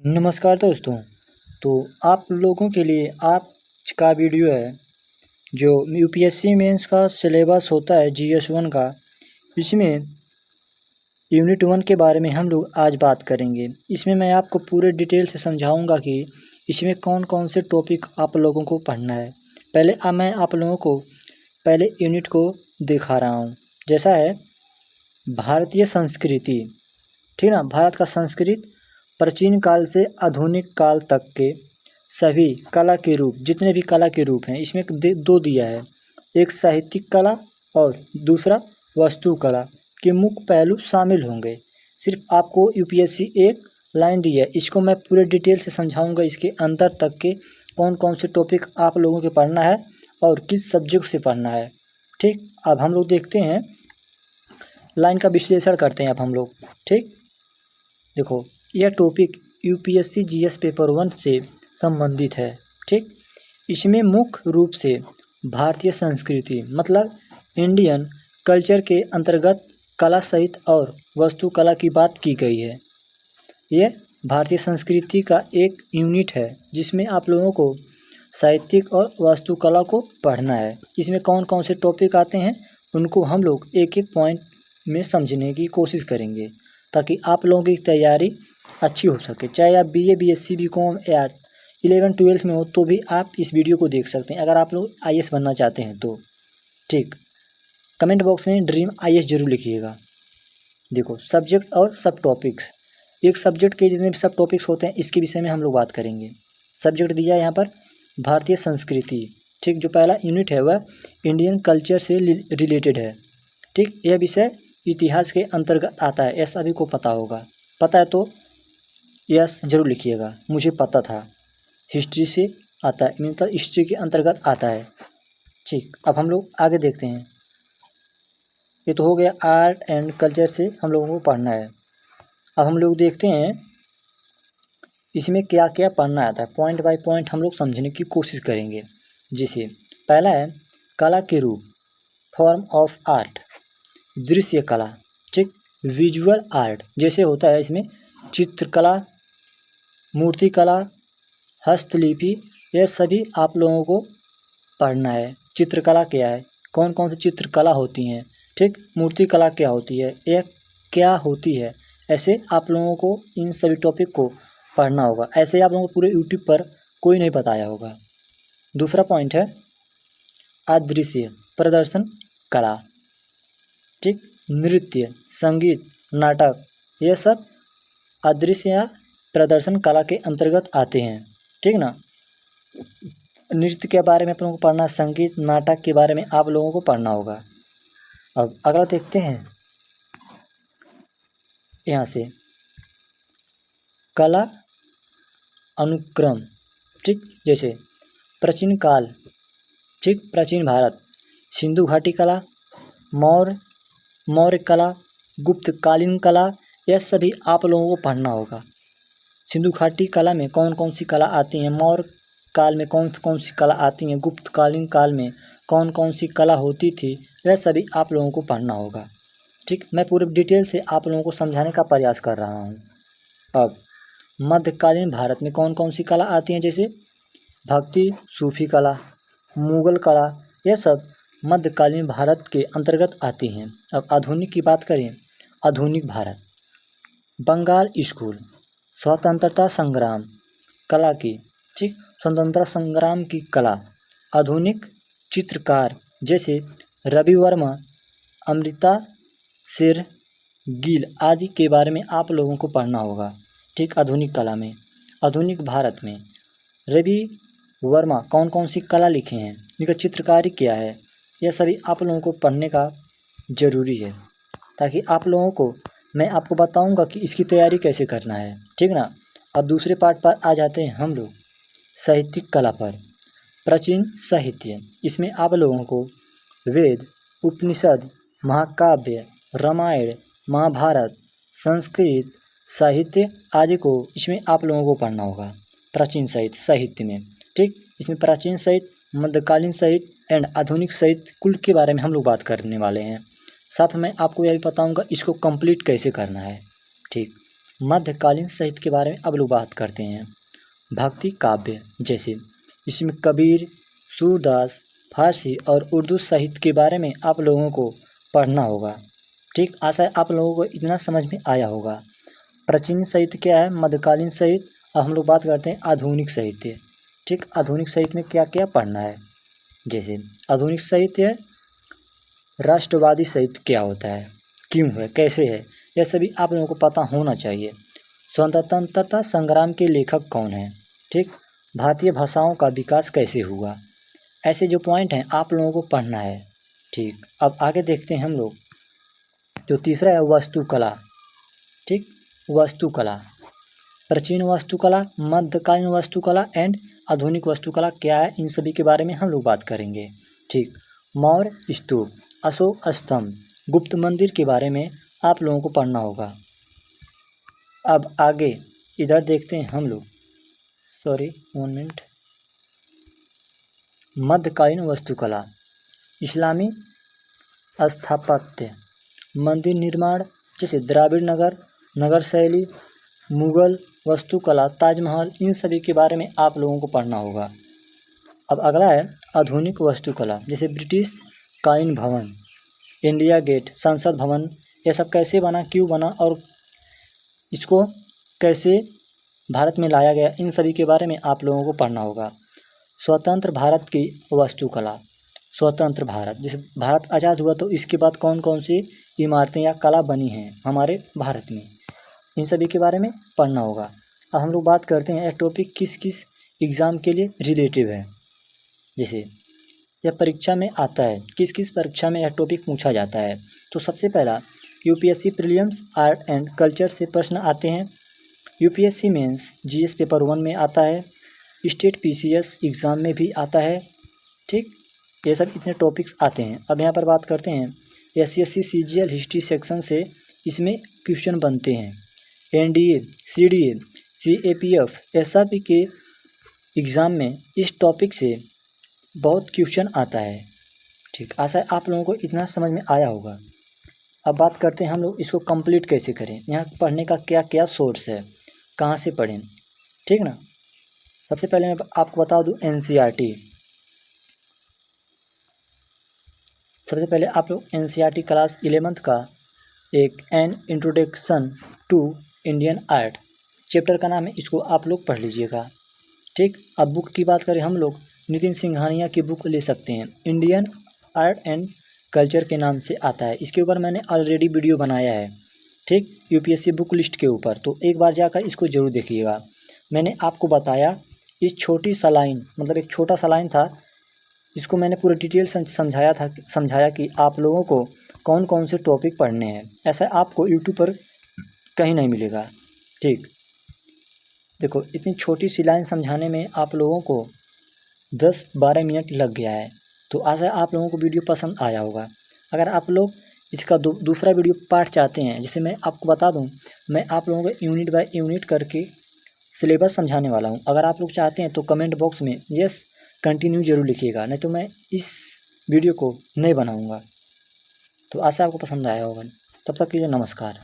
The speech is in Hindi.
नमस्कार दोस्तों। तो आप लोगों के लिए आज का वीडियो है जो यूपीएससी मेंस का सिलेबस होता है GS1 का। इसमें यूनिट 1 के बारे में हम लोग आज बात करेंगे। इसमें मैं आपको पूरे डिटेल से समझाऊंगा कि इसमें कौन कौन से टॉपिक आप लोगों को पढ़ना है। पहले मैं आप लोगों को पहले यूनिट को दिखा रहा हूँ। जैसा है भारतीय संस्कृति, ठीक ना। भारत का संस्कृत प्राचीन काल से आधुनिक काल तक के सभी कला के रूप, जितने भी कला के रूप हैं इसमें दो दिया है। एक साहित्यिक कला और दूसरा वास्तु कला के मुख्य पहलू शामिल होंगे। सिर्फ आपको यूपीएससी एक लाइन दी है, इसको मैं पूरे डिटेल से समझाऊंगा। इसके अंदर तक के कौन कौन से टॉपिक आप लोगों के पढ़ना है और किस सब्जेक्ट से पढ़ना है। ठीक, अब हम लोग देखते हैं, लाइन का विश्लेषण करते हैं अब हम लोग। ठीक, देखो यह टॉपिक यूपीएससी जीएस पेपर 1 से संबंधित है। ठीक, इसमें मुख्य रूप से भारतीय संस्कृति मतलब इंडियन कल्चर के अंतर्गत कला साहित्य और वास्तुकला की बात की गई है। यह भारतीय संस्कृति का एक यूनिट है जिसमें आप लोगों को साहित्यिक और वास्तुकला को पढ़ना है। इसमें कौन कौन से टॉपिक आते हैं उनको हम लोग एक एक पॉइंट में समझने की कोशिश करेंगे ताकि आप लोगों की तैयारी अच्छी हो सके। चाहे आप बीए, बीएससी, बीकॉम या 11-12 में हो तो भी आप इस वीडियो को देख सकते हैं अगर आप लोग आईएएस बनना चाहते हैं तो। ठीक, कमेंट बॉक्स में ड्रीम आईएएस जरूर लिखिएगा। देखो सब्जेक्ट और सब टॉपिक्स, एक सब्जेक्ट के जितने भी सब टॉपिक्स होते हैं इसके विषय में हम लोग बात करेंगे। सब्जेक्ट दिया है यहाँ पर भारतीय संस्कृति। ठीक, जो पहला यूनिट है वह इंडियन कल्चर से रिलेटेड है। ठीक, यह विषय इतिहास के अंतर्गत आता है, यह सभी को पता होगा। पता है तो यस जरूर लिखिएगा, मुझे पता था। हिस्ट्री से आता है, मतलब हिस्ट्री के अंतर्गत आता है। ठीक, अब हम लोग आगे देखते हैं। ये तो हो गया आर्ट एंड कल्चर से हम लोगों को पढ़ना है। अब हम लोग देखते हैं इसमें क्या क्या पढ़ना आता है। पॉइंट बाय पॉइंट हम लोग समझने की कोशिश करेंगे। जैसे पहला है कला के रूप, फॉर्म ऑफ आर्ट, दृश्य कला। ठीक, विजुअल आर्ट जैसे होता है इसमें चित्रकला, मूर्तिकला, हस्तलिपि, यह सभी आप लोगों को पढ़ना है। चित्रकला क्या है, कौन कौन सी चित्रकला होती हैं। ठीक, मूर्तिकला क्या होती है, यह क्या होती है। ऐसे आप लोगों को इन सभी टॉपिक को पढ़ना होगा। ऐसे आप लोगों को पूरे यूट्यूब पर कोई नहीं बताया होगा। दूसरा पॉइंट है अदृश्य प्रदर्शन कला। ठीक, नृत्य, संगीत, नाटक, यह सब अदृश्य या प्रदर्शन कला के अंतर्गत आते हैं। ठीक ना। नृत्य के बारे में आप लोगों को पढ़ना, संगीत, नाटक के बारे में आप लोगों को पढ़ना होगा। अब अगला देखते हैं यहाँ से कला अनुक्रम। ठीक, जैसे प्राचीन काल, ठीक, प्राचीन भारत, सिंधु घाटी कला, मौर्य कला, गुप्तकालीन कला, यह सभी आप लोगों को पढ़ना होगा। सिंधु घाटी कला में कौन कौन सी कला आती हैं, मौर्य काल में कौन कौन सी कला आती हैं, गुप्तकालीन काल में कौन कौन सी कला होती थी, यह सभी आप लोगों को पढ़ना होगा। ठीक, मैं पूरे डिटेल से आप लोगों को समझाने का प्रयास कर रहा हूँ। अब मध्यकालीन भारत में कौन कौन सी कला आती हैं, जैसे भक्ति, सूफी कला, मुगल कला, यह सब मध्यकालीन भारत के अंतर्गत आती हैं। अब आधुनिक की बात करें, आधुनिक भारत, बंगाल स्कूल, स्वतंत्रता संग्राम कला की, ठीक, स्वतंत्रता संग्राम की कला, आधुनिक चित्रकार जैसे रवि वर्मा, अमृता शेरगिल आदि के बारे में आप लोगों को पढ़ना होगा। ठीक, आधुनिक कला में, आधुनिक भारत में रवि वर्मा कौन कौन सी कला लिखे हैं, इनका चित्रकारी क्या है, यह सभी आप लोगों को पढ़ने का ज़रूरी है ताकि आप लोगों को मैं आपको बताऊंगा कि इसकी तैयारी कैसे करना है। ठीक ना। अब दूसरे पार्ट पर आ जाते हैं हम लोग, साहित्यिक कला पर। प्राचीन साहित्य, इसमें आप लोगों को वेद, उपनिषद, महाकाव्य, रामायण, महाभारत, संस्कृत साहित्य आदि को इसमें आप लोगों को पढ़ना होगा। प्राचीन साहित्य में, ठीक, इसमें प्राचीन साहित्य, मध्यकालीन साहित्य एंड आधुनिक साहित्य कुल के बारे में हम लोग बात करने वाले हैं। साथ में आपको यह भी बताऊंगा इसको कंप्लीट कैसे करना है। ठीक, मध्यकालीन साहित्य के बारे में अब लोग बात करते हैं। भक्ति काव्य जैसे इसमें कबीर, सूरदास, फारसी और उर्दू साहित्य के बारे में आप लोगों को पढ़ना होगा। ठीक, आशा है आप लोगों को इतना समझ में आया होगा। प्राचीन साहित्य क्या है, मध्यकालीन साहित्य। अब हम लोग बात करते हैं आधुनिक साहित्य। ठीक, आधुनिक साहित्य में क्या क्या पढ़ना है। जैसे आधुनिक साहित्य है, राष्ट्रवादी साहित्य क्या होता है, क्यों है, कैसे है, यह सभी आप लोगों को पता होना चाहिए। स्वतंत्रता संग्राम के लेखक कौन हैं। ठीक, भारतीय भाषाओं का विकास कैसे हुआ, ऐसे जो पॉइंट हैं आप लोगों को पढ़ना है। ठीक, अब आगे देखते हैं हम लोग। जो तीसरा है वास्तुकला। ठीक, वास्तुकला, प्राचीन वास्तुकला, मध्यकालीन वास्तुकला एंड आधुनिक वास्तुकला क्या है, इन सभी के बारे में हम लोग बात करेंगे। ठीक, मौर्य स्तूप, अशोक स्तंभ, गुप्त मंदिर के बारे में आप लोगों को पढ़ना होगा। अब आगे इधर देखते हैं हम लोग, सॉरी 1 मिनट। मध्यकालीन वास्तुकला, इस्लामी स्थापत्य, मंदिर निर्माण जैसे द्राविड़ नगर शैली, मुगल वास्तुकला, ताजमहल, इन सभी के बारे में आप लोगों को पढ़ना होगा। अब अगला है आधुनिक वास्तुकला, जैसे ब्रिटिश कालीन भवन, इंडिया गेट, संसद भवन, यह सब कैसे बना, क्यों बना और इसको कैसे भारत में लाया गया, इन सभी के बारे में आप लोगों को पढ़ना होगा। स्वतंत्र भारत की वास्तुकला, स्वतंत्र भारत, जैसे भारत आज़ाद हुआ तो इसके बाद कौन कौन सी इमारतें या कला बनी हैं हमारे भारत में, इन सभी के बारे में पढ़ना होगा। अब हम लोग बात करते हैं यह टॉपिक किस किस एग्ज़ाम के लिए रिलेटिव है। जैसे यह परीक्षा में आता है, किस किस परीक्षा में यह टॉपिक पूछा जाता है। तो सबसे पहला UPSC prelims art and culture से प्रश्न आते हैं। यूपीएससी मेंस जीएस पेपर 1 में आता है, स्टेट पीसीएस एग्ज़ाम में भी आता है। ठीक, ये सब इतने टॉपिक्स आते हैं। अब यहाँ पर बात करते हैं एससीएससी सीजीएल हिस्ट्री सेक्शन से इसमें क्वेश्चन बनते हैं। एनडीए, सीडीए, सीएपीएफ, एसआरपी के एग्ज़ाम में इस टॉपिक से बहुत क्वेश्चन आता है। ठीक, आशा है आप लोगों को इतना समझ में आया होगा। अब बात करते हैं हम लोग इसको कंप्लीट कैसे करें, यहाँ पढ़ने का क्या क्या सोर्स है, कहाँ से पढ़ें। ठीक ना, सबसे पहले मैं आपको बता दूँ एनसीईआरटी। सबसे पहले आप लोग एनसीईआरटी क्लास 11th का एक an introduction to Indian art chapter का नाम है, इसको आप लोग पढ़ लीजिएगा। ठीक, अब बुक की बात करें हम लोग नितिन सिंघानिया की बुक ले सकते हैं, इंडियन आर्ट एंड कल्चर के नाम से आता है। इसके ऊपर मैंने ऑलरेडी वीडियो बनाया है। ठीक, यूपीएससी बुक लिस्ट के ऊपर, तो एक बार जाकर इसको ज़रूर देखिएगा। मैंने आपको बताया इस छोटी सा लाइन, मतलब एक छोटा सा लाइन था, इसको मैंने पूरा डिटेल समझाया कि आप लोगों को कौन कौन से टॉपिक पढ़ने हैं। ऐसा आपको यूट्यूब पर कहीं नहीं मिलेगा। ठीक, देखो इतनी छोटी सी लाइन समझाने में आप लोगों को 10-12 मिनट लग गया है। तो आशा है आप लोगों को वीडियो पसंद आया होगा। अगर आप लोग इसका दूसरा वीडियो पार्ट चाहते हैं, जैसे मैं आपको बता दूं, मैं आप लोगों को यूनिट बाय यूनिट करके सिलेबस समझाने वाला हूं। अगर आप लोग चाहते हैं तो कमेंट बॉक्स में यस कंटिन्यू ज़रूर लिखिएगा, नहीं तो मैं इस वीडियो को नहीं बनाऊँगा। तो आशा आपको पसंद आया होगा। तब तक के लिए नमस्कार।